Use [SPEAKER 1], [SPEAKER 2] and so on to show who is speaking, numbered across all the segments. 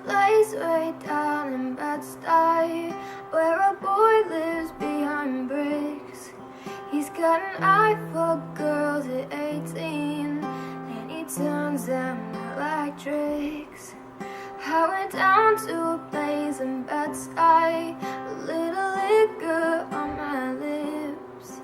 [SPEAKER 1] place way down in Bed-Stuy, where a boy lives behind bricks. He's got an eye for girls at 18, and he turns them out like tricks. I went down to a place in Bed-Stuy, a little liquor on my lips.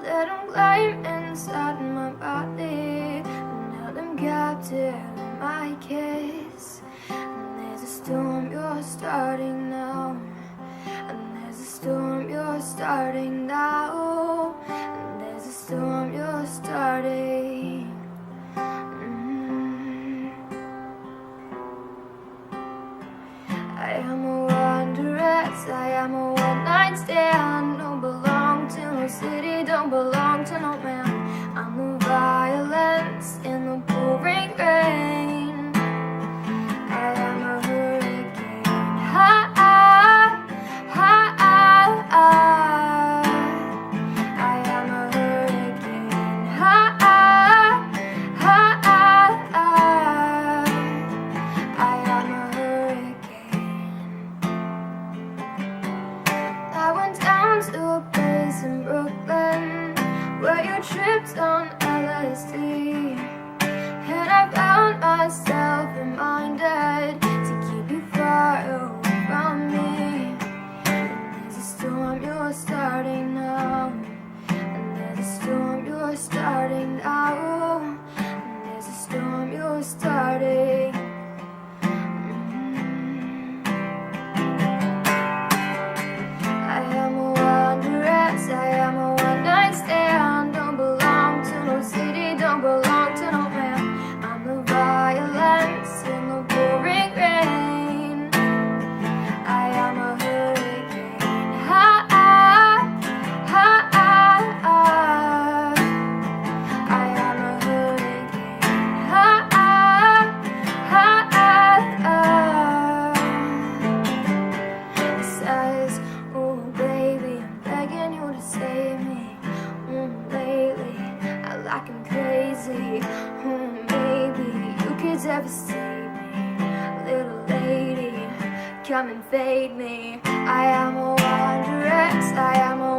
[SPEAKER 1] Let him climb inside my body, and held him captive in my kiss. And there's a storm you're starting now, and there's a storm you're starting now, and there's a storm you're starting. I am a wanderess, I am a one-night stand. Don't belong to no city, don't belong to no man. I'm the violence in the pouring rain. I am a hurricane, ha ha, ha ha, ha. I am a hurricane, ha ha, ha ha, ha. I am a hurricane. I went down to a place in Brooklyn where you tripped on LSD, and I found myself reminded to keep you far away from me. And there's a storm you're starting now, and there's a storm you're starting now, and there's a storm you're starting. I am a wanderess, I am a one-night stand. Don't belong to no city, don't belong to no man. I'm the violence in the pouring rain. I am a hurricane, ha ha, ha ha, ha. I am a hurricane, ha ha, ha ha, ha. It says, oh baby, I'm begging you to save me. Lately, I like him crazy. Maybe you could ever save me, little lady. Come and fade me. I am a wanderess, I am a